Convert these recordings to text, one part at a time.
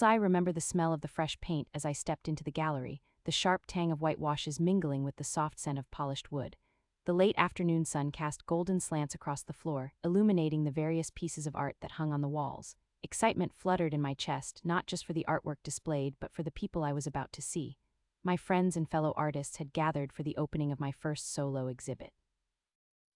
I remember the smell of the fresh paint as I stepped into the gallery, the sharp tang of whitewashes mingling with the soft scent of polished wood. The late afternoon sun cast golden slants across the floor, illuminating the various pieces of art that hung on the walls. Excitement fluttered in my chest, not just for the artwork displayed, but for the people I was about to see. My friends and fellow artists had gathered for the opening of my first solo exhibit.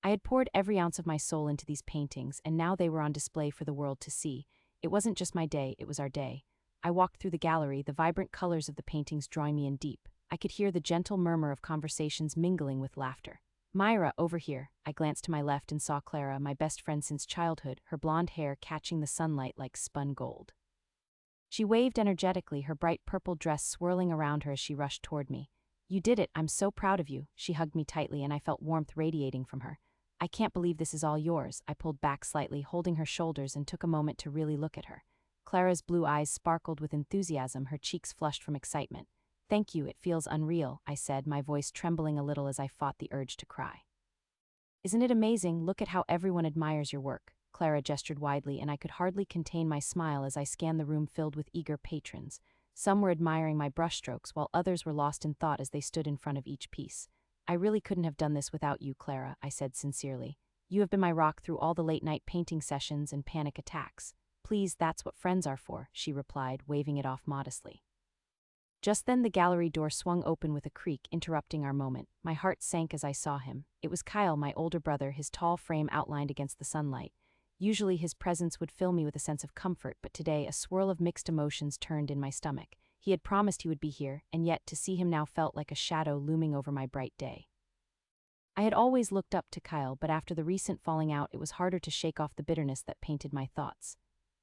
I had poured every ounce of my soul into these paintings, and now they were on display for the world to see. It wasn't just my day, it was our day. I walked through the gallery, the vibrant colors of the paintings drawing me in deep. I could hear the gentle murmur of conversations mingling with laughter. "Myra, over here." I glanced to my left and saw Clara, my best friend since childhood, her blonde hair catching the sunlight like spun gold. She waved energetically, her bright purple dress swirling around her as she rushed toward me. "You did it, I'm so proud of you." She hugged me tightly and I felt warmth radiating from her. "I can't believe this is all yours." I pulled back slightly, holding her shoulders, and took a moment to really look at her. Clara's blue eyes sparkled with enthusiasm, her cheeks flushed from excitement. "Thank you, it feels unreal," I said, my voice trembling a little as I fought the urge to cry. "Isn't it amazing? Look at how everyone admires your work." Clara gestured widely, and I could hardly contain my smile as I scanned the room filled with eager patrons. Some were admiring my brushstrokes, while others were lost in thought as they stood in front of each piece. "I really couldn't have done this without you, Clara," I said sincerely. "You have been my rock through all the late-night painting sessions and panic attacks." "Please, that's what friends are for," she replied, waving it off modestly. Just then the gallery door swung open with a creak, interrupting our moment. My heart sank as I saw him. It was Kyle, my older brother, his tall frame outlined against the sunlight. Usually his presence would fill me with a sense of comfort, but today a swirl of mixed emotions turned in my stomach. He had promised he would be here, and yet to see him now felt like a shadow looming over my bright day. I had always looked up to Kyle, but after the recent falling out, it was harder to shake off the bitterness that painted my thoughts.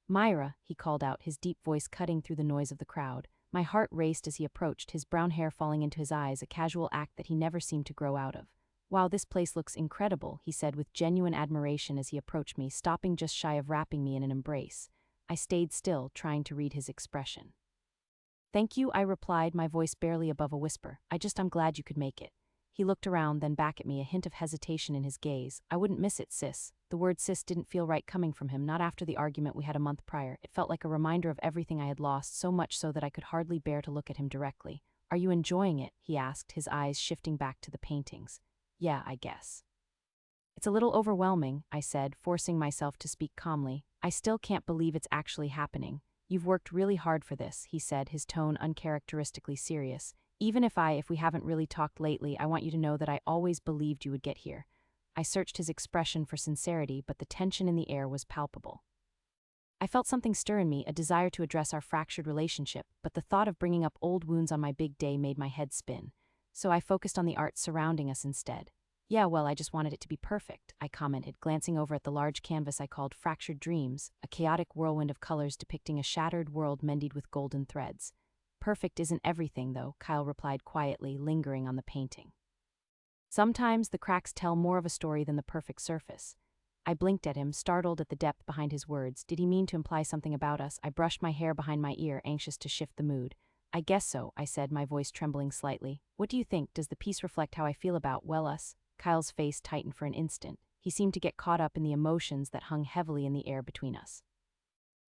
"Myra," he called out, his deep voice cutting through the noise of the crowd. My heart raced as he approached, his brown hair falling into his eyes, a casual act that he never seemed to grow out of. "Wow, this place looks incredible," he said with genuine admiration as he approached me, stopping just shy of wrapping me in an embrace. I stayed still, trying to read his expression. "Thank you," I replied, my voice barely above a whisper. I'm glad you could make it." He looked around, then back at me, a hint of hesitation in his gaze. "I wouldn't miss it, sis." The word sis didn't feel right coming from him, not after the argument we had a month prior. It felt like a reminder of everything I had lost, so much so that I could hardly bear to look at him directly. "Are you enjoying it?" he asked, his eyes shifting back to the paintings. "Yeah, I guess." "It's a little overwhelming," I said, forcing myself to speak calmly. "I still can't believe it's actually happening." "You've worked really hard for this," he said, his tone uncharacteristically serious. "Even if we haven't really talked lately, I want you to know that I always believed you would get here." I searched his expression for sincerity, but the tension in the air was palpable. I felt something stir in me, a desire to address our fractured relationship, but the thought of bringing up old wounds on my big day made my head spin. So I focused on the art surrounding us instead. "Yeah, well, I just wanted it to be perfect," I commented, glancing over at the large canvas I called Fractured Dreams, a chaotic whirlwind of colors depicting a shattered world mended with golden threads. "Perfect isn't everything, though," Kyle replied quietly, lingering on the painting. "Sometimes the cracks tell more of a story than the perfect surface." I blinked at him, startled at the depth behind his words. Did he mean to imply something about us? I brushed my hair behind my ear, anxious to shift the mood. "I guess so," I said, my voice trembling slightly. "What do you think? Does the piece reflect how I feel about, well, us?" Kyle's face tightened for an instant. He seemed to get caught up in the emotions that hung heavily in the air between us.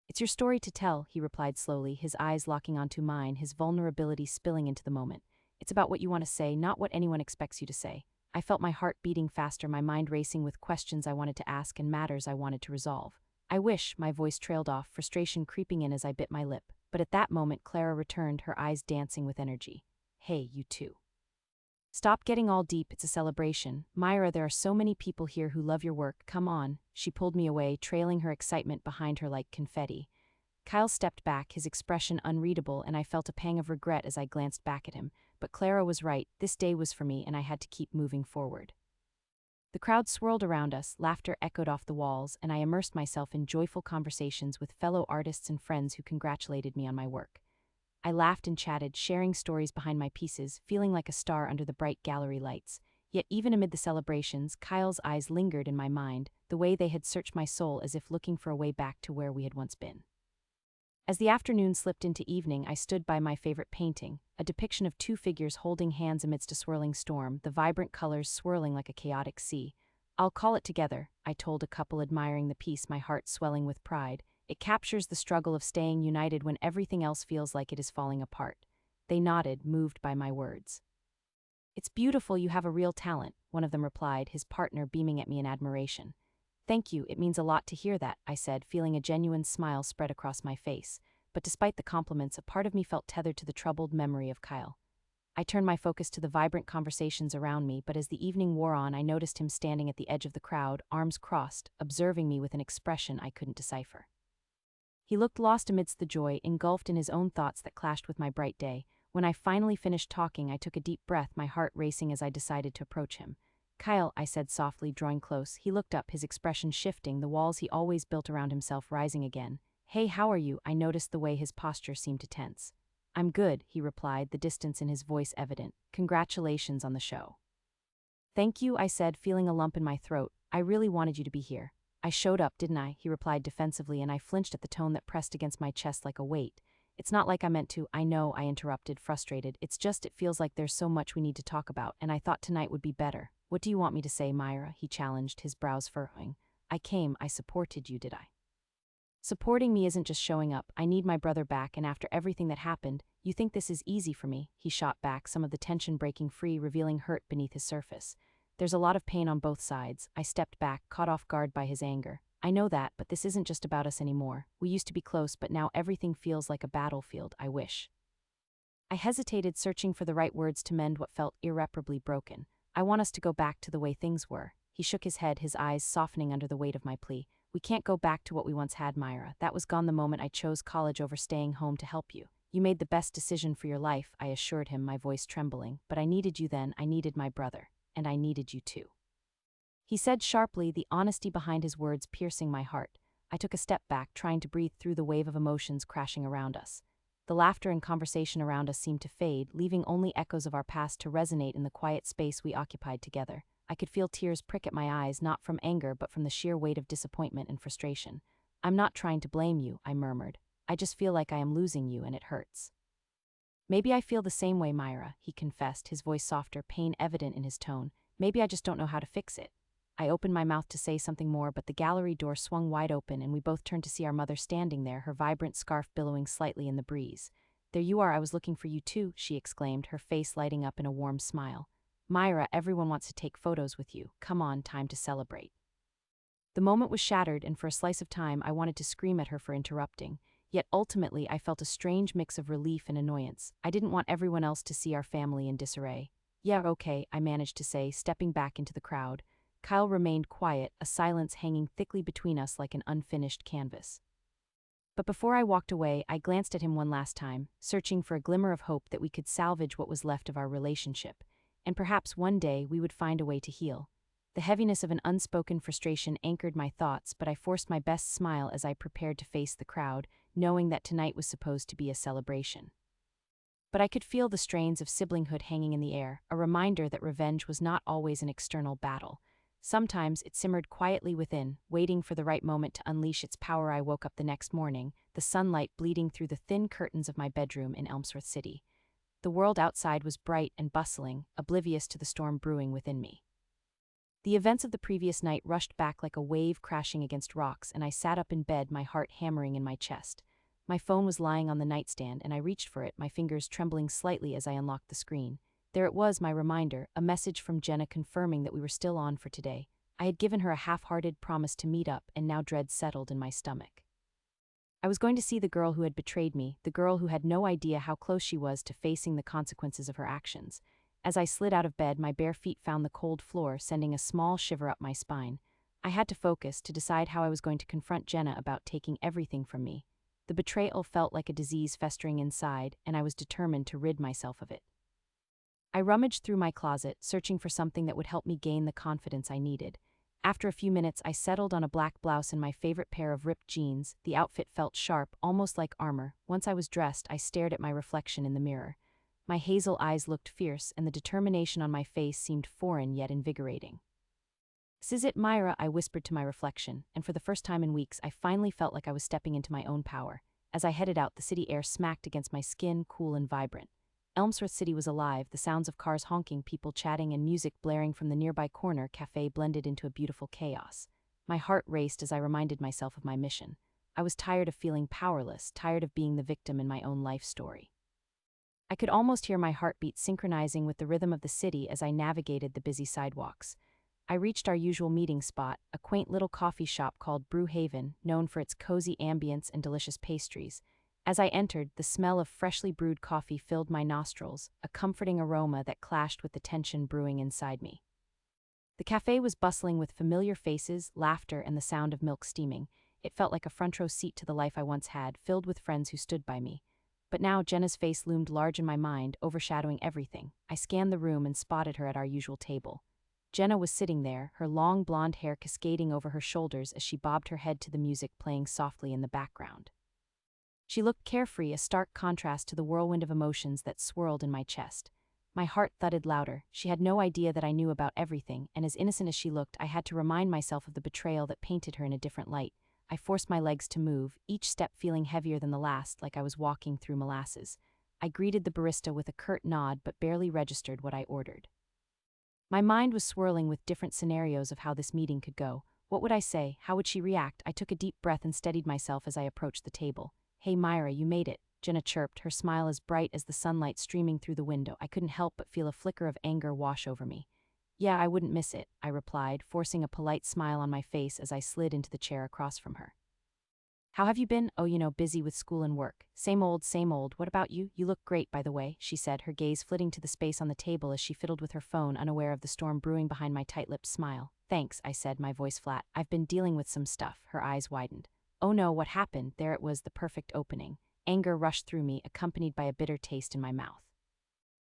"It's your story to tell," he replied slowly, his eyes locking onto mine, his vulnerability spilling into the moment. "It's about what you want to say, not what anyone expects you to say." I felt my heart beating faster, my mind racing with questions I wanted to ask and matters I wanted to resolve. "I wish," my voice trailed off, frustration creeping in as I bit my lip. But at that moment Clara returned, her eyes dancing with energy. "Hey, you two. Stop getting all deep, it's a celebration. Myra, there are so many people here who love your work, come on." She pulled me away, trailing her excitement behind her like confetti. Kyle stepped back, his expression unreadable, and I felt a pang of regret as I glanced back at him. But Clara was right, this day was for me and I had to keep moving forward. The crowd swirled around us, laughter echoed off the walls, and I immersed myself in joyful conversations with fellow artists and friends who congratulated me on my work. I laughed and chatted, sharing stories behind my pieces, feeling like a star under the bright gallery lights. Yet even amid the celebrations, Kyle's eyes lingered in my mind, the way they had searched my soul as if looking for a way back to where we had once been. As the afternoon slipped into evening, I stood by my favorite painting, a depiction of two figures holding hands amidst a swirling storm, the vibrant colors swirling like a chaotic sea. "I'll call it together," I told a couple admiring the piece, my heart swelling with pride. It captures the struggle of staying united when everything else feels like it is falling apart. They nodded, moved by my words. It's beautiful, you have a real talent, one of them replied, his partner beaming at me in admiration. Thank you, it means a lot to hear that, I said, feeling a genuine smile spread across my face. But despite the compliments, a part of me felt tethered to the troubled memory of Kyle. I turned my focus to the vibrant conversations around me, but as the evening wore on, I noticed him standing at the edge of the crowd, arms crossed, observing me with an expression I couldn't decipher. He looked lost amidst the joy, engulfed in his own thoughts that clashed with my bright day. When I finally finished talking, I took a deep breath, my heart racing as I decided to approach him. Kyle, I said softly, drawing close. He looked up, his expression shifting, the walls he always built around himself rising again. Hey, how are you? I noticed the way his posture seemed to tense. I'm good, he replied, the distance in his voice evident. Congratulations on the show. Thank you, I said, feeling a lump in my throat. I really wanted you to be here. I showed up, didn't I? He replied defensively, and I flinched at the tone that pressed against my chest like a weight. It's not like I meant to, I know, I interrupted, frustrated. It's just it feels like there's so much we need to talk about, and I thought tonight would be better. What do you want me to say, Myra? He challenged, his brows furrowing. I supported you, did I? Supporting me isn't just showing up. I need my brother back, and after everything that happened, you think this is easy for me? He shot back, some of the tension breaking free, revealing hurt beneath his surface. There's a lot of pain on both sides. I stepped back, caught off guard by his anger. I know that, but this isn't just about us anymore. We used to be close, but now everything feels like a battlefield. I wish. I hesitated, searching for the right words to mend what felt irreparably broken. I want us to go back to the way things were. He shook his head, his eyes softening under the weight of my plea. We can't go back to what we once had, Myra. That was gone the moment I chose college over staying home to help you. You made the best decision for your life, I assured him, my voice trembling. But I needed you then, I needed my brother. And I needed you too. He said sharply, the honesty behind his words piercing my heart. I took a step back, trying to breathe through the wave of emotions crashing around us. The laughter and conversation around us seemed to fade, leaving only echoes of our past to resonate in the quiet space we occupied together. I could feel tears prick at my eyes, not from anger but from the sheer weight of disappointment and frustration. I'm not trying to blame you, I murmured. I just feel like I am losing you and it hurts. Maybe I feel the same way, Myra, he confessed, his voice softer, pain evident in his tone. Maybe I just don't know how to fix it. I opened my mouth to say something more, but the gallery door swung wide open and we both turned to see our mother standing there, her vibrant scarf billowing slightly in the breeze. There you are, I was looking for you too, she exclaimed, her face lighting up in a warm smile. Myra, everyone wants to take photos with you. Come on, time to celebrate. The moment was shattered, and for a slice of time I wanted to scream at her for interrupting. Yet ultimately I felt a strange mix of relief and annoyance. I didn't want everyone else to see our family in disarray. Yeah, okay, I managed to say, stepping back into the crowd. Kyle remained quiet, a silence hanging thickly between us like an unfinished canvas. But before I walked away, I glanced at him one last time, searching for a glimmer of hope that we could salvage what was left of our relationship. And perhaps one day we would find a way to heal. The heaviness of an unspoken frustration anchored my thoughts, but I forced my best smile as I prepared to face the crowd, knowing that tonight was supposed to be a celebration. But I could feel the strains of siblinghood hanging in the air, a reminder that revenge was not always an external battle. Sometimes it simmered quietly within, waiting for the right moment to unleash its power. I woke up the next morning, the sunlight bleeding through the thin curtains of my bedroom in Elmsworth City. The world outside was bright and bustling, oblivious to the storm brewing within me. The events of the previous night rushed back like a wave crashing against rocks, and I sat up in bed, my heart hammering in my chest. My phone was lying on the nightstand, and I reached for it, my fingers trembling slightly as I unlocked the screen. There it was, my reminder, a message from Jenna confirming that we were still on for today. I had given her a half-hearted promise to meet up, and now dread settled in my stomach. I was going to see the girl who had betrayed me, the girl who had no idea how close she was to facing the consequences of her actions. As I slid out of bed, my bare feet found the cold floor, sending a small shiver up my spine. I had to focus, to decide how I was going to confront Jenna about taking everything from me. The betrayal felt like a disease festering inside, and I was determined to rid myself of it. I rummaged through my closet, searching for something that would help me gain the confidence I needed. After a few minutes, I settled on a black blouse and my favorite pair of ripped jeans. The outfit felt sharp, almost like armor. Once I was dressed, I stared at my reflection in the mirror. My hazel eyes looked fierce, and the determination on my face seemed foreign yet invigorating. "This is it, Myra," I whispered to my reflection, and for the first time in weeks, I finally felt like I was stepping into my own power. As I headed out, the city air smacked against my skin, cool and vibrant. Elmsworth City was alive, the sounds of cars honking, people chatting, and music blaring from the nearby corner cafe blended into a beautiful chaos. My heart raced as I reminded myself of my mission. I was tired of feeling powerless, tired of being the victim in my own life story. I could almost hear my heartbeat synchronizing with the rhythm of the city as I navigated the busy sidewalks. I reached our usual meeting spot, a quaint little coffee shop called Brew Haven, known for its cozy ambience and delicious pastries. As I entered, the smell of freshly brewed coffee filled my nostrils, a comforting aroma that clashed with the tension brewing inside me. The cafe was bustling with familiar faces, laughter, and the sound of milk steaming. It felt like a front row seat to the life I once had, filled with friends who stood by me. But now Jenna's face loomed large in my mind, overshadowing everything. I scanned the room and spotted her at our usual table. Jenna was sitting there, her long blonde hair cascading over her shoulders as she bobbed her head to the music playing softly in the background. She looked carefree, a stark contrast to the whirlwind of emotions that swirled in my chest. My heart thudded louder. She had no idea that I knew about everything, and as innocent as she looked, I had to remind myself of the betrayal that painted her in a different light. I forced my legs to move, each step feeling heavier than the last, like I was walking through molasses. I greeted the barista with a curt nod but barely registered what I ordered. My mind was swirling with different scenarios of how this meeting could go. What would I say? How would she react? I took a deep breath and steadied myself as I approached the table. "Hey Myra, you made it," Jenna chirped, her smile as bright as the sunlight streaming through the window. I couldn't help but feel a flicker of anger wash over me. "Yeah, I wouldn't miss it," I replied, forcing a polite smile on my face as I slid into the chair across from her. "How have you been?" "Oh, busy with school and work. Same old, same old. What about you?" "You look great, by the way," she said, her gaze flitting to the space on the table as she fiddled with her phone, unaware of the storm brewing behind my tight-lipped smile. "Thanks," I said, my voice flat. "I've been dealing with some stuff." Her eyes widened. "Oh no, what happened?" There it was, the perfect opening. Anger rushed through me, accompanied by a bitter taste in my mouth.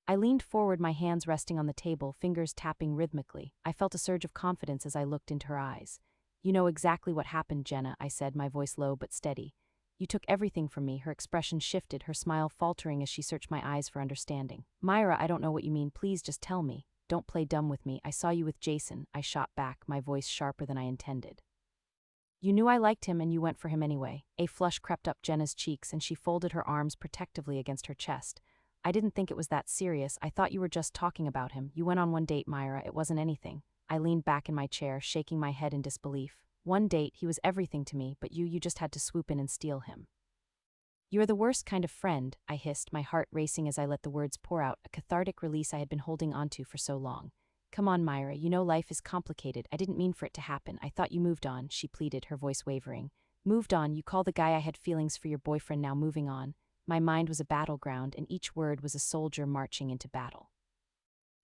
I leaned forward, my hands resting on the table, fingers tapping rhythmically. I felt a surge of confidence as I looked into her eyes. "You know exactly what happened, Jenna," I said, my voice low but steady. "You took everything from me." Her expression shifted, her smile faltering as she searched my eyes for understanding. "Myra, I don't know what you mean. Please just tell me. Don't play dumb with me." "I saw you with Jason," I shot back, my voice sharper than I intended. "You knew I liked him and you went for him anyway." A flush crept up Jenna's cheeks and she folded her arms protectively against her chest. "I didn't think it was that serious. I thought you were just talking about him. You went on one date, Myra. It wasn't anything." I leaned back in my chair, shaking my head in disbelief. "One date, he was everything to me, but you just had to swoop in and steal him." "You're the worst kind of friend," I hissed, my heart racing as I let the words pour out, a cathartic release I had been holding onto for so long. "Come on, Myra, you know life is complicated. I didn't mean for it to happen. I thought you moved on," she pleaded, her voice wavering. "Moved on? You call the guy I had feelings for your boyfriend now moving on?" My mind was a battleground, and each word was a soldier marching into battle.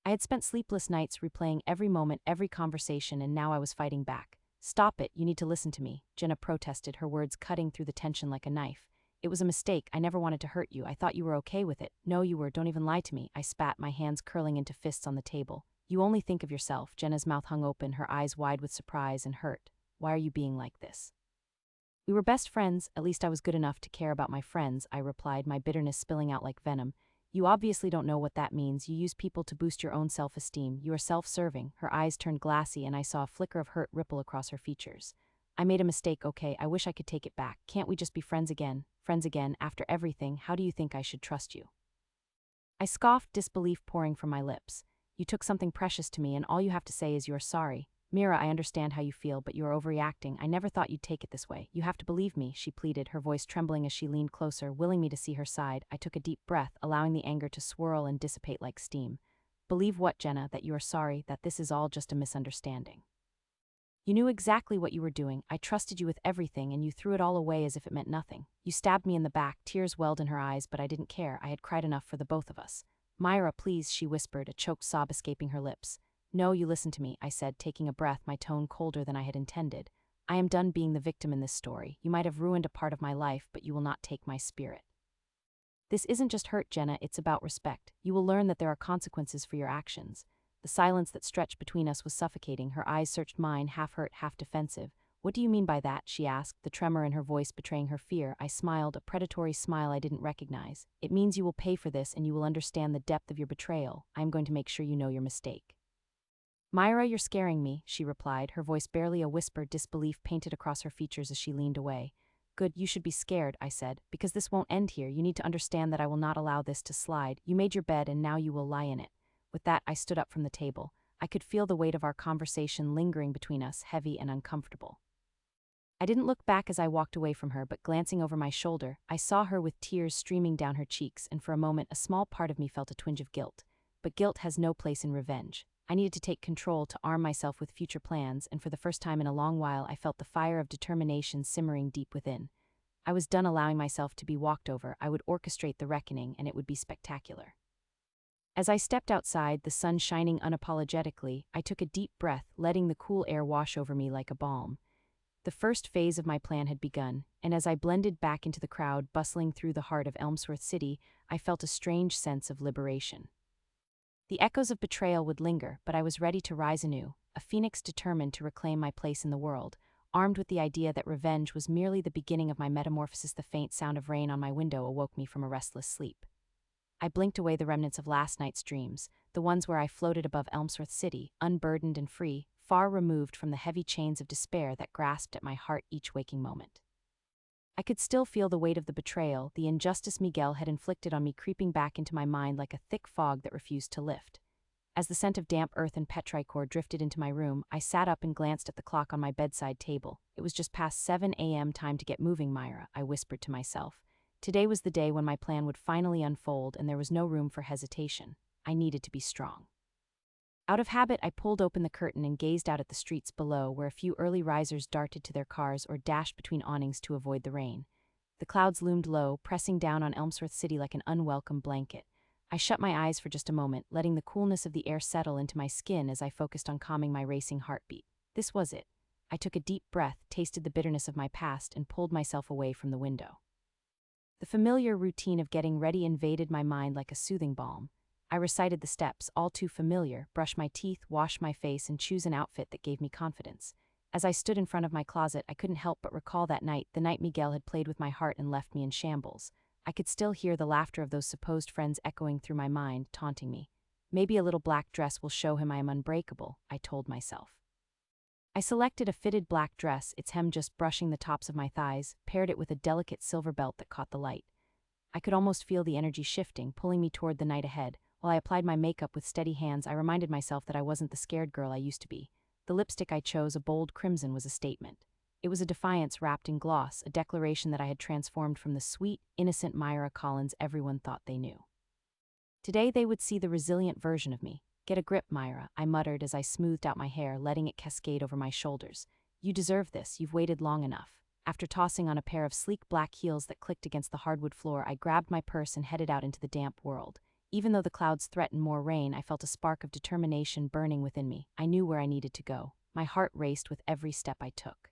I had spent sleepless nights replaying every moment, every conversation, and now I was fighting back. "Stop it, you need to listen to me," Jenna protested, her words cutting through the tension like a knife. "It was a mistake. I never wanted to hurt you. I thought you were okay with it." "No, you were. Don't even lie to me," I spat, my hands curling into fists on the table. "You only think of yourself." Jenna's mouth hung open, her eyes wide with surprise and hurt. "Why are you being like this?" "We were best friends. At least I was good enough to care about my friends," I replied, my bitterness spilling out like venom. "You obviously don't know what that means. You use people to boost your own self-esteem. You are self-serving." Her eyes turned glassy and I saw a flicker of hurt ripple across her features. "I made a mistake, okay? I wish I could take it back. Can't we just be friends again? Friends again, after everything? How do you think I should trust you?" I scoffed, disbelief pouring from my lips. "You took something precious to me and all you have to say is you're sorry. Mira, I understand how you feel, but you are overreacting. I never thought you'd take it this way. You have to believe me," she pleaded, her voice trembling as she leaned closer, willing me to see her side. I took a deep breath, allowing the anger to swirl and dissipate like steam. "Believe what, Jenna? That you are sorry, that this is all just a misunderstanding? You knew exactly what you were doing. I trusted you with everything and you threw it all away as if it meant nothing. You stabbed me in the back." Tears welled in her eyes, but I didn't care. I had cried enough for the both of us. "Myra, please," she whispered, a choked sob escaping her lips. "No, you listen to me," I said, taking a breath, my tone colder than I had intended. "I am done being the victim in this story. You might have ruined a part of my life, but you will not take my spirit. This isn't just hurt, Jenna, it's about respect. You will learn that there are consequences for your actions." The silence that stretched between us was suffocating. Her eyes searched mine, half hurt, half defensive. "What do you mean by that?" she asked, the tremor in her voice betraying her fear. I smiled, a predatory smile I didn't recognize. "It means you will pay for this and you will understand the depth of your betrayal. I am going to make sure you know your mistake." "Myra, you're scaring me," she replied, her voice barely a whisper, disbelief painted across her features as she leaned away. "Good, you should be scared," I said, "because this won't end here. You need to understand that I will not allow this to slide. You made your bed and now you will lie in it." With that, I stood up from the table. I could feel the weight of our conversation lingering between us, heavy and uncomfortable. I didn't look back as I walked away from her, but glancing over my shoulder, I saw her with tears streaming down her cheeks, and for a moment a small part of me felt a twinge of guilt. But guilt has no place in revenge. I needed to take control to arm myself with future plans, and for the first time in a long while I felt the fire of determination simmering deep within. I was done allowing myself to be walked over. I would orchestrate the reckoning, and it would be spectacular. As I stepped outside, the sun shining unapologetically, I took a deep breath, letting the cool air wash over me like a balm. The first phase of my plan had begun, and as I blended back into the crowd bustling through the heart of Elmsworth City, I felt a strange sense of liberation. The echoes of betrayal would linger, but I was ready to rise anew, a phoenix determined to reclaim my place in the world, armed with the idea that revenge was merely the beginning of my metamorphosis. The faint sound of rain on my window awoke me from a restless sleep. I blinked away the remnants of last night's dreams, the ones where I floated above Elmsworth City, unburdened and free, far removed from the heavy chains of despair that grasped at my heart each waking moment. I could still feel the weight of the betrayal, the injustice Miguel had inflicted on me creeping back into my mind like a thick fog that refused to lift. As the scent of damp earth and petrichor drifted into my room, I sat up and glanced at the clock on my bedside table. It was just past 7 a.m. Time to get moving, Myra, I whispered to myself. Today was the day when my plan would finally unfold, and there was no room for hesitation. I needed to be strong. Out of habit, I pulled open the curtain and gazed out at the streets below, where a few early risers darted to their cars or dashed between awnings to avoid the rain. The clouds loomed low, pressing down on Elmsworth City like an unwelcome blanket. I shut my eyes for just a moment, letting the coolness of the air settle into my skin as I focused on calming my racing heartbeat. This was it. I took a deep breath, tasted the bitterness of my past, and pulled myself away from the window. The familiar routine of getting ready invaded my mind like a soothing balm. I recited the steps, all too familiar: brush my teeth, wash my face, and choose an outfit that gave me confidence. As I stood in front of my closet, I couldn't help but recall that night, the night Miguel had played with my heart and left me in shambles. I could still hear the laughter of those supposed friends echoing through my mind, taunting me. Maybe a little black dress will show him I am unbreakable, I told myself. I selected a fitted black dress, its hem just brushing the tops of my thighs, paired it with a delicate silver belt that caught the light. I could almost feel the energy shifting, pulling me toward the night ahead. While I applied my makeup with steady hands, I reminded myself that I wasn't the scared girl I used to be. The lipstick I chose, a bold crimson, was a statement. It was a defiance wrapped in gloss, a declaration that I had transformed from the sweet, innocent Myra Collins everyone thought they knew. Today they would see the resilient version of me. Get a grip, Myra, I muttered as I smoothed out my hair, letting it cascade over my shoulders. You deserve this, you've waited long enough. After tossing on a pair of sleek black heels that clicked against the hardwood floor, I grabbed my purse and headed out into the damp world. Even though the clouds threatened more rain, I felt a spark of determination burning within me. I knew where I needed to go. My heart raced with every step I took.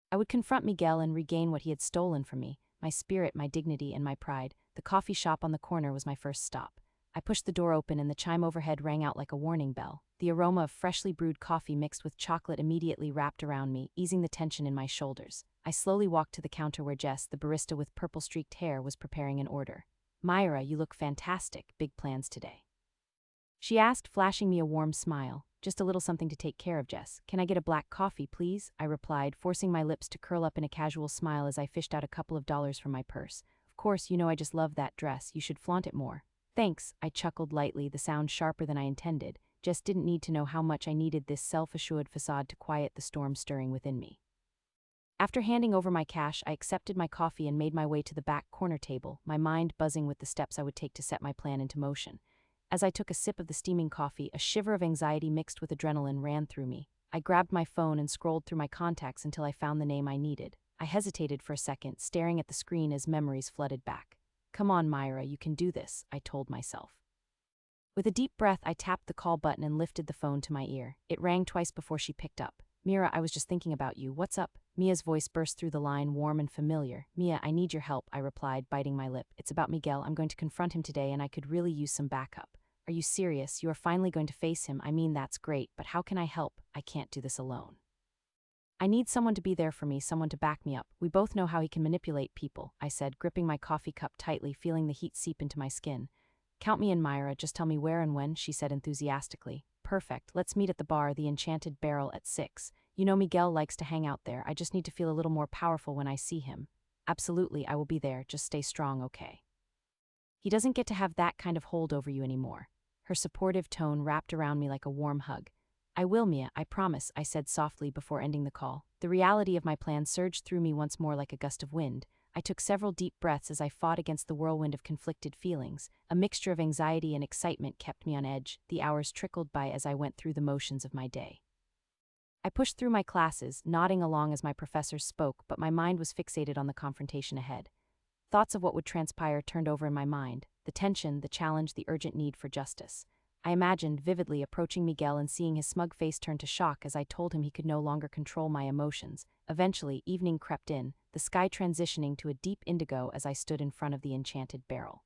I would confront Miguel and regain what he had stolen from me, my spirit, my dignity, and my pride. The coffee shop on the corner was my first stop. I pushed the door open and the chime overhead rang out like a warning bell. The aroma of freshly brewed coffee mixed with chocolate immediately wrapped around me, easing the tension in my shoulders. I slowly walked to the counter where Jess, the barista with purple-streaked hair, was preparing an order. Myra, you look fantastic. Big plans today? She asked, flashing me a warm smile. Just a little something to take care of, Jess. Can I get a black coffee, please? I replied, forcing my lips to curl up in a casual smile as I fished out a couple of dollars from my purse. Of course, you know I just love that dress. You should flaunt it more. Thanks, I chuckled lightly, the sound sharper than I intended. Jess didn't need to know how much I needed this self-assured facade to quiet the storm stirring within me. After handing over my cash, I accepted my coffee and made my way to the back corner table, my mind buzzing with the steps I would take to set my plan into motion. As I took a sip of the steaming coffee, a shiver of anxiety mixed with adrenaline ran through me. I grabbed my phone and scrolled through my contacts until I found the name I needed. I hesitated for a second, staring at the screen as memories flooded back. Come on, Myra, you can do this, I told myself. With a deep breath, I tapped the call button and lifted the phone to my ear. It rang twice before she picked up. Mira, I was just thinking about you. What's up? Mia's voice burst through the line, warm and familiar. Mia, I need your help, I replied, biting my lip. It's about Miguel. I'm going to confront him today and I could really use some backup. Are you serious? You are finally going to face him? I mean, that's great, but how can I help? I can't do this alone. I need someone to be there for me, someone to back me up. We both know how he can manipulate people, I said, gripping my coffee cup tightly, feeling the heat seep into my skin. Count me in, Myra. Just tell me where and when, she said enthusiastically. Perfect. Let's meet at the bar, the Enchanted Barrel, at 6. You know Miguel likes to hang out there. I just need to feel a little more powerful when I see him. Absolutely, I will be there. Just stay strong, okay? He doesn't get to have that kind of hold over you anymore. Her supportive tone wrapped around me like a warm hug. I will, Mia, I promise, I said softly before ending the call. The reality of my plan surged through me once more like a gust of wind. I took several deep breaths as I fought against the whirlwind of conflicted feelings. A mixture of anxiety and excitement kept me on edge. The hours trickled by as I went through the motions of my day. I pushed through my classes, nodding along as my professors spoke, but my mind was fixated on the confrontation ahead. Thoughts of what would transpire turned over in my mind, the tension, the challenge, the urgent need for justice. I imagined vividly approaching Miguel and seeing his smug face turn to shock as I told him he could no longer control my emotions. Eventually, evening crept in, the sky transitioning to a deep indigo as I stood in front of the enchanted barrel.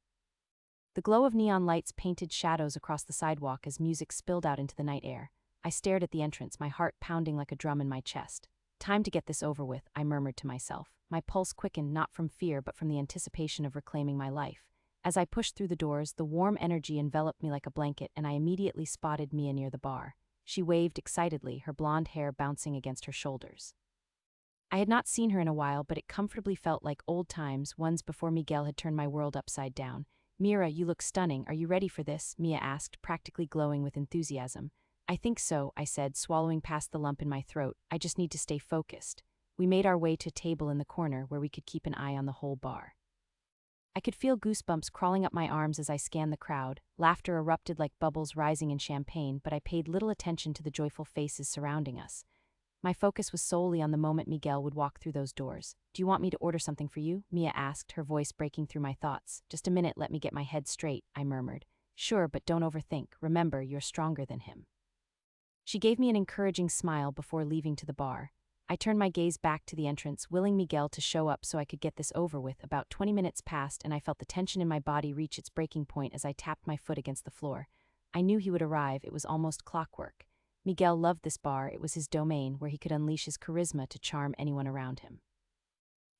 The glow of neon lights painted shadows across the sidewalk as music spilled out into the night air. I stared at the entrance, my heart pounding like a drum in my chest. Time to get this over with, I murmured to myself. My pulse quickened not from fear but from the anticipation of reclaiming my life. As I pushed through the doors, the warm energy enveloped me like a blanket, and I immediately spotted Mia near the bar. She waved excitedly, her blonde hair bouncing against her shoulders. I had not seen her in a while, but it comfortably felt like old times, ones before Miguel had turned my world upside down. Mira, you look stunning. Are you ready for this? Mia asked, practically glowing with enthusiasm. I think so, I said, swallowing past the lump in my throat. I just need to stay focused. We made our way to a table in the corner where we could keep an eye on the whole bar. I could feel goosebumps crawling up my arms as I scanned the crowd. Laughter erupted like bubbles rising in champagne, but I paid little attention to the joyful faces surrounding us. My focus was solely on the moment Miguel would walk through those doors. Do you want me to order something for you? Mia asked, her voice breaking through my thoughts. Just a minute, let me get my head straight, I murmured. Sure, but don't overthink. Remember, you're stronger than him. She gave me an encouraging smile before leaving to the bar. I turned my gaze back to the entrance, willing Miguel to show up so I could get this over with. About 20 minutes passed, and I felt the tension in my body reach its breaking point as I tapped my foot against the floor. I knew he would arrive. It was almost clockwork. Miguel loved this bar. It was his domain, where he could unleash his charisma to charm anyone around him.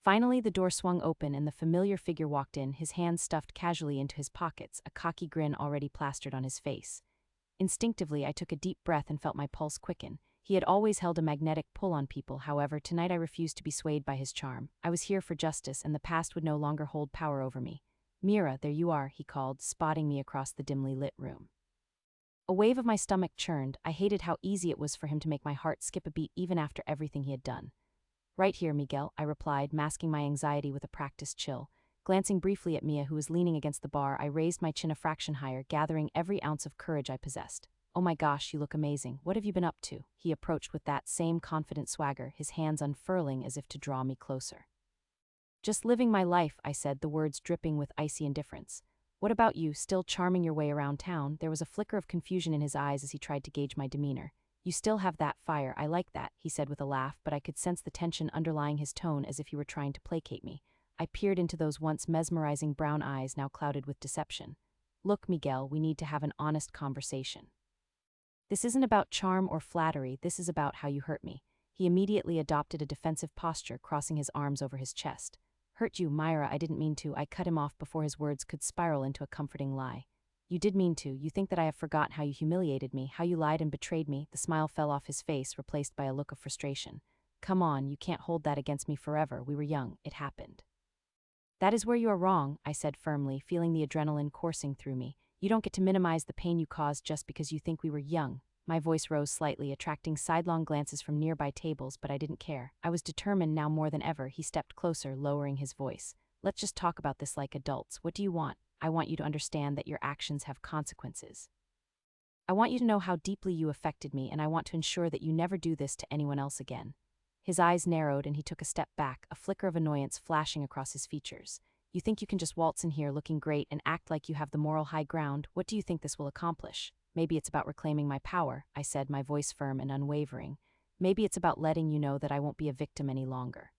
Finally, the door swung open and the familiar figure walked in, his hands stuffed casually into his pockets, a cocky grin already plastered on his face. Instinctively, I took a deep breath and felt my pulse quicken. He had always held a magnetic pull on people, however, tonight I refused to be swayed by his charm. I was here for justice, and the past would no longer hold power over me. Mira, there you are, he called, spotting me across the dimly lit room. A wave of my stomach churned. I hated how easy it was for him to make my heart skip a beat even after everything he had done. Right here, Miguel, I replied, masking my anxiety with a practiced chill. Glancing briefly at Mia, who was leaning against the bar, I raised my chin a fraction higher, gathering every ounce of courage I possessed. Oh my gosh, you look amazing. What have you been up to? He approached with that same confident swagger, his hands unfurling as if to draw me closer. Just living my life, I said, the words dripping with icy indifference. What about you, still charming your way around town? There was a flicker of confusion in his eyes as he tried to gauge my demeanor. You still have that fire, I like that, he said with a laugh, but I could sense the tension underlying his tone as if he were trying to placate me. I peered into those once mesmerizing brown eyes now clouded with deception. Look, Miguel, we need to have an honest conversation. This isn't about charm or flattery, this is about how you hurt me. He immediately adopted a defensive posture, crossing his arms over his chest. Hurt you, Myra, I didn't mean to. I cut him off before his words could spiral into a comforting lie. You did mean to. You think that I have forgotten how you humiliated me, how you lied and betrayed me. The smile fell off his face, replaced by a look of frustration. Come on, you can't hold that against me forever. We were young. It happened. That is where you are wrong, I said firmly, feeling the adrenaline coursing through me. You don't get to minimize the pain you caused just because you think we were young. My voice rose slightly, attracting sidelong glances from nearby tables, but I didn't care. I was determined now more than ever. He stepped closer, lowering his voice. Let's just talk about this like adults. What do you want? I want you to understand that your actions have consequences. I want you to know how deeply you affected me, and I want to ensure that you never do this to anyone else again. His eyes narrowed and he took a step back, a flicker of annoyance flashing across his features. You think you can just waltz in here looking great and act like you have the moral high ground? What do you think this will accomplish? Maybe it's about reclaiming my power, I said, my voice firm and unwavering. Maybe it's about letting you know that I won't be a victim any longer.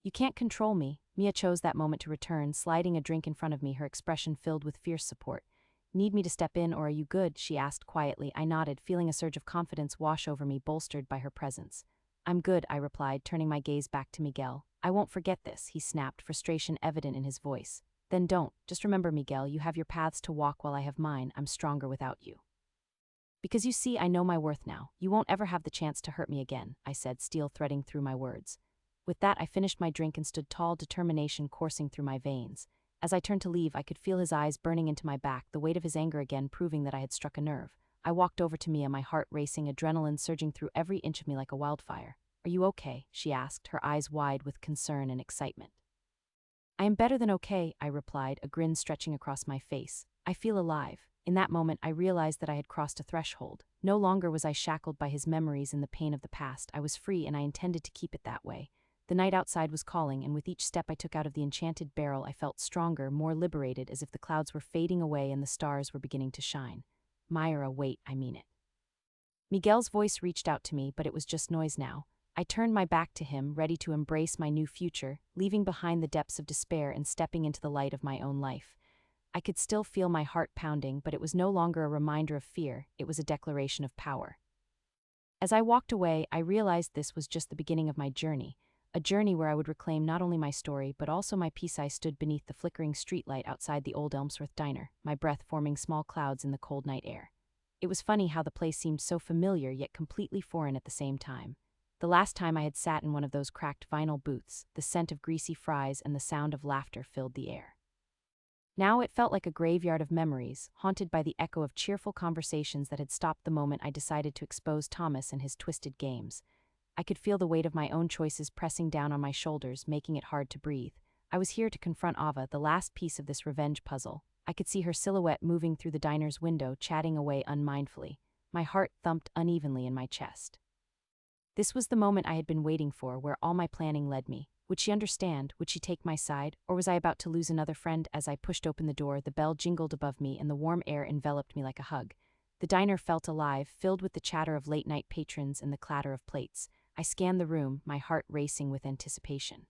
You can't control me. Mia chose that moment to return, sliding a drink in front of me, her expression filled with fierce support. Need me to step in, or are you good? She asked quietly. I nodded, feeling a surge of confidence wash over me, bolstered by her presence. I'm good, I replied, turning my gaze back to Miguel. I won't forget this, he snapped, frustration evident in his voice. Then don't. Just remember, Miguel, you have your paths to walk while I have mine. I'm stronger without you. Because you see, I know my worth now. You won't ever have the chance to hurt me again, I said, steel threading through my words. With that, I finished my drink and stood tall, determination coursing through my veins. As I turned to leave, I could feel his eyes burning into my back, the weight of his anger again proving that I had struck a nerve. I walked over to Mia, my heart racing, adrenaline surging through every inch of me like a wildfire. "Are you okay?" she asked, her eyes wide with concern and excitement. "I am better than okay," I replied, a grin stretching across my face. "I feel alive." In that moment, I realized that I had crossed a threshold. No longer was I shackled by his memories and the pain of the past. I was free, and I intended to keep it that way. The night outside was calling, and with each step I took out of the enchanted barrel, I felt stronger, more liberated, as if the clouds were fading away and the stars were beginning to shine. "Myra, wait, I mean it." Miguel's voice reached out to me, but it was just noise now. I turned my back to him, ready to embrace my new future, leaving behind the depths of despair and stepping into the light of my own life. I could still feel my heart pounding, but it was no longer a reminder of fear, it was a declaration of power. As I walked away, I realized this was just the beginning of my journey, a journey where I would reclaim not only my story, but also my peace. I stood beneath the flickering streetlight outside the old Elmsworth diner, my breath forming small clouds in the cold night air. It was funny how the place seemed so familiar yet completely foreign at the same time. The last time I had sat in one of those cracked vinyl booths, the scent of greasy fries and the sound of laughter filled the air. Now it felt like a graveyard of memories, haunted by the echo of cheerful conversations that had stopped the moment I decided to expose Thomas and his twisted games. I could feel the weight of my own choices pressing down on my shoulders, making it hard to breathe. I was here to confront Ava, the last piece of this revenge puzzle. I could see her silhouette moving through the diner's window, chatting away unmindfully. My heart thumped unevenly in my chest. This was the moment I had been waiting for, where all my planning led me. Would she understand? Would she take my side? Or was I about to lose another friend? As I pushed open the door, the bell jingled above me and the warm air enveloped me like a hug. The diner felt alive, filled with the chatter of late-night patrons and the clatter of plates. I scanned the room, my heart racing with anticipation.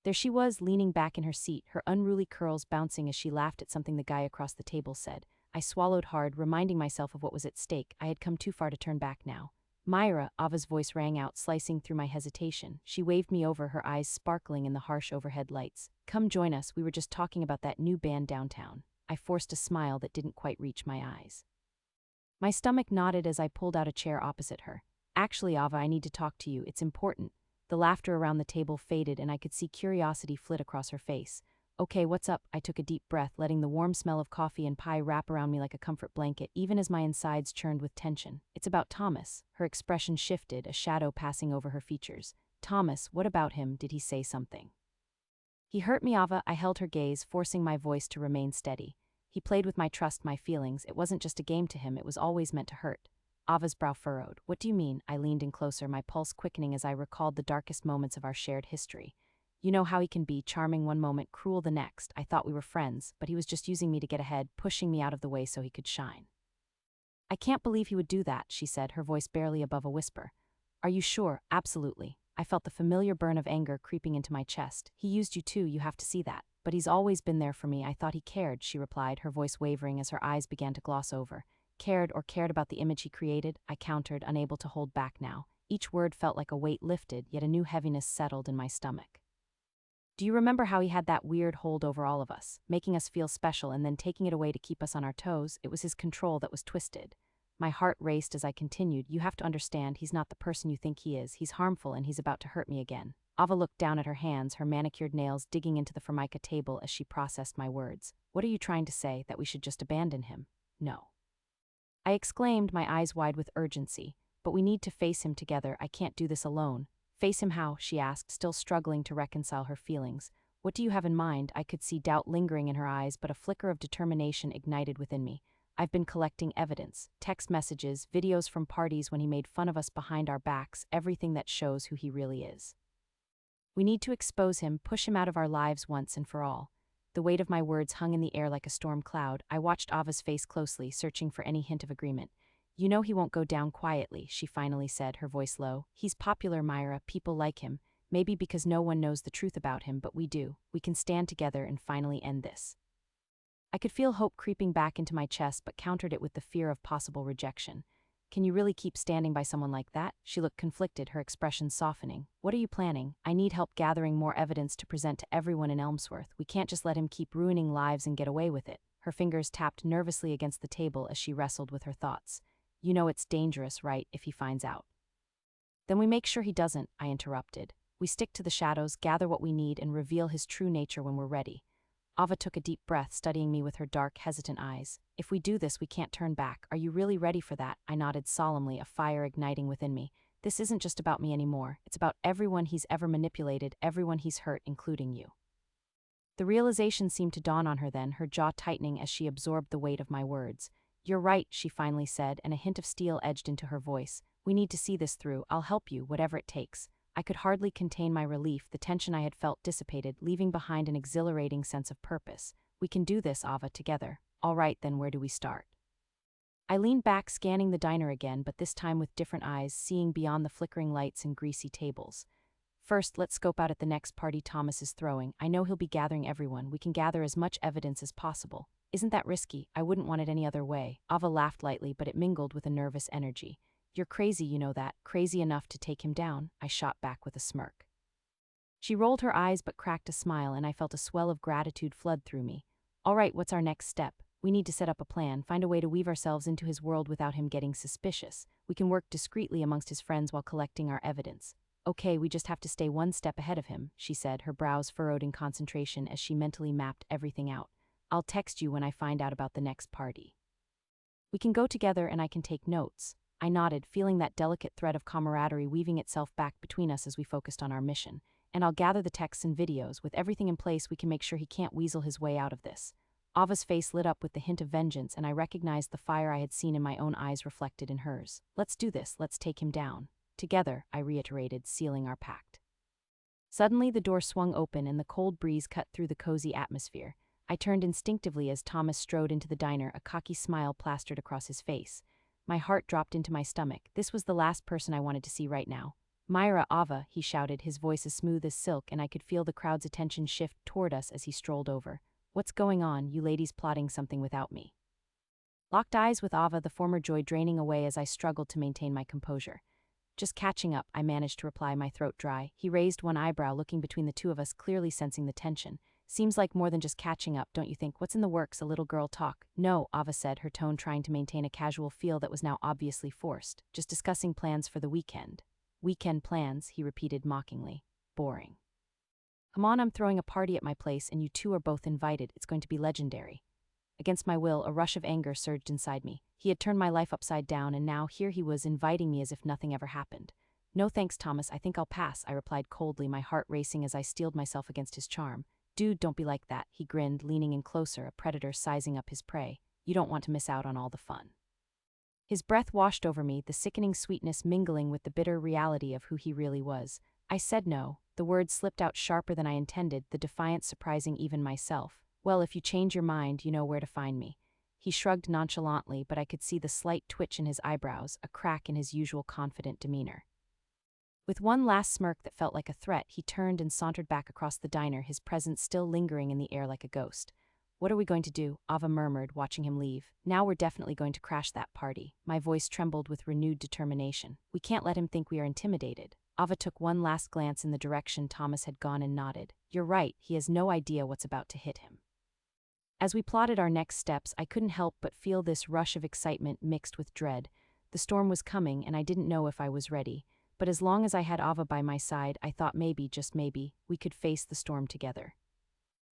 There she was, leaning back in her seat, her unruly curls bouncing as she laughed at something the guy across the table said. I swallowed hard, reminding myself of what was at stake. I had come too far to turn back now. "Myra," Ava's voice rang out, slicing through my hesitation. She waved me over, her eyes sparkling in the harsh overhead lights. "Come join us, we were just talking about that new band downtown." I forced a smile that didn't quite reach my eyes. My stomach knotted as I pulled out a chair opposite her. "Actually, Ava, I need to talk to you, it's important." The laughter around the table faded and I could see curiosity flit across her face. "Okay, what's up?" I took a deep breath, letting the warm smell of coffee and pie wrap around me like a comfort blanket, even as my insides churned with tension. "It's about Thomas." Her expression shifted, a shadow passing over her features. "Thomas, what about him? Did he say something?" "He hurt me, Ava." I held her gaze, forcing my voice to remain steady. "He played with my trust, my feelings. It wasn't just a game to him, it was always meant to hurt." Ava's brow furrowed. "What do you mean?" I leaned in closer, my pulse quickening as I recalled the darkest moments of our shared history. "You know how he can be, charming one moment, cruel the next. I thought we were friends, but he was just using me to get ahead, pushing me out of the way so he could shine." "I can't believe he would do that," she said, her voice barely above a whisper. "Are you sure?" "Absolutely." I felt the familiar burn of anger creeping into my chest. "He used you too, you have to see that." "But he's always been there for me. I thought he cared," she replied, her voice wavering as her eyes began to gloss over. "Cared or cared about the image he created?" I countered, unable to hold back now. Each word felt like a weight lifted, yet a new heaviness settled in my stomach. "Do you remember how he had that weird hold over all of us, making us feel special and then taking it away to keep us on our toes? It was his control that was twisted." My heart raced as I continued. "You have to understand, he's not the person you think he is. He's harmful and he's about to hurt me again." Ava looked down at her hands, her manicured nails digging into the formica table as she processed my words. "What are you trying to say, that we should just abandon him?" "No," I exclaimed, my eyes wide with urgency. "But we need to face him together. I can't do this alone." "Face him how?" she asked, still struggling to reconcile her feelings. "What do you have in mind?" I could see doubt lingering in her eyes, but a flicker of determination ignited within me. "I've been collecting evidence, text messages, videos from parties when he made fun of us behind our backs, everything that shows who he really is. We need to expose him, push him out of our lives once and for all." The weight of my words hung in the air like a storm cloud. I watched Ava's face closely, searching for any hint of agreement. "You know he won't go down quietly," she finally said, her voice low. "He's popular, Myra. People like him. Maybe because no one knows the truth about him, but we do. We can stand together and finally end this." I could feel hope creeping back into my chest, but countered it with the fear of possible rejection. "Can you really keep standing by someone like that?" She looked conflicted, her expression softening. "What are you planning?" "I need help gathering more evidence to present to everyone in Elmsworth. We can't just let him keep ruining lives and get away with it." Her fingers tapped nervously against the table as she wrestled with her thoughts. "You know it's dangerous, right, if he finds out?" "Then we make sure he doesn't," I interrupted. "We stick to the shadows, gather what we need, and reveal his true nature when we're ready." Ava took a deep breath, studying me with her dark, hesitant eyes. If we do this, we can't turn back. Are you really ready for that? I nodded solemnly, a fire igniting within me. This isn't just about me anymore. It's about everyone he's ever manipulated, everyone he's hurt, including you. The realization seemed to dawn on her then, her jaw tightening as she absorbed the weight of my words. You're right, she finally said, and a hint of steel edged into her voice. We need to see this through. I'll help you, whatever it takes. I could hardly contain my relief. The tension I had felt dissipated, leaving behind an exhilarating sense of purpose. We can do this, Ava, together. All right, then where do we start? I leaned back, scanning the diner again, but this time with different eyes, seeing beyond the flickering lights and greasy tables. First, let's scope out at the next party Thomas is throwing. I know he'll be gathering everyone. We can gather as much evidence as possible. Isn't that risky? I wouldn't want it any other way. Ava laughed lightly, but it mingled with a nervous energy. You're crazy, you know that. Crazy enough to take him down, I shot back with a smirk. She rolled her eyes but cracked a smile, and I felt a swell of gratitude flood through me. All right, what's our next step? We need to set up a plan, find a way to weave ourselves into his world without him getting suspicious. We can work discreetly amongst his friends while collecting our evidence. Okay, we just have to stay one step ahead of him, she said, her brows furrowed in concentration as she mentally mapped everything out. I'll text you when I find out about the next party. We can go together and I can take notes. I nodded, feeling that delicate thread of camaraderie weaving itself back between us as we focused on our mission. And I'll gather the texts and videos. With everything in place, we can make sure he can't weasel his way out of this. Ava's face lit up with the hint of vengeance, and I recognized the fire I had seen in my own eyes reflected in hers. Let's do this, let's take him down. Together, I reiterated, sealing our pact. Suddenly, the door swung open and the cold breeze cut through the cozy atmosphere. I turned instinctively as Thomas strode into the diner, a cocky smile plastered across his face. My heart dropped into my stomach. This was the last person I wanted to see right now. Myra, Ava, he shouted, his voice as smooth as silk, and I could feel the crowd's attention shift toward us as he strolled over. What's going on? You ladies plotting something without me? Locked eyes with Ava, the former joy draining away as I struggled to maintain my composure. Just catching up, I managed to reply, my throat dry. He raised one eyebrow, looking between the two of us, clearly sensing the tension. Seems like more than just catching up, don't you think? What's in the works? A little girl talk? No, Ava said, her tone trying to maintain a casual feel that was now obviously forced. Just discussing plans for the weekend. Weekend plans, he repeated mockingly. Boring. Come on, I'm throwing a party at my place and you two are both invited. It's going to be legendary. Against my will, a rush of anger surged inside me. He had turned my life upside down, and now here he was inviting me as if nothing ever happened. No thanks, Thomas, I think I'll pass, I replied coldly, my heart racing as I steeled myself against his charm. Dude, don't be like that, he grinned, leaning in closer, a predator sizing up his prey. You don't want to miss out on all the fun. His breath washed over me, the sickening sweetness mingling with the bitter reality of who he really was. I said no. The words slipped out sharper than I intended, the defiance surprising even myself. Well, if you change your mind, you know where to find me. He shrugged nonchalantly, but I could see the slight twitch in his eyebrows, a crack in his usual confident demeanor. With one last smirk that felt like a threat, he turned and sauntered back across the diner, his presence still lingering in the air like a ghost. What are we going to do? Ava murmured, watching him leave. Now we're definitely going to crash that party. My voice trembled with renewed determination. We can't let him think we are intimidated. Ava took one last glance in the direction Thomas had gone and nodded. You're right, he has no idea what's about to hit him. As we plotted our next steps, I couldn't help but feel this rush of excitement mixed with dread. The storm was coming, and I didn't know if I was ready. But as long as I had Ava by my side, I thought maybe, just maybe, we could face the storm together.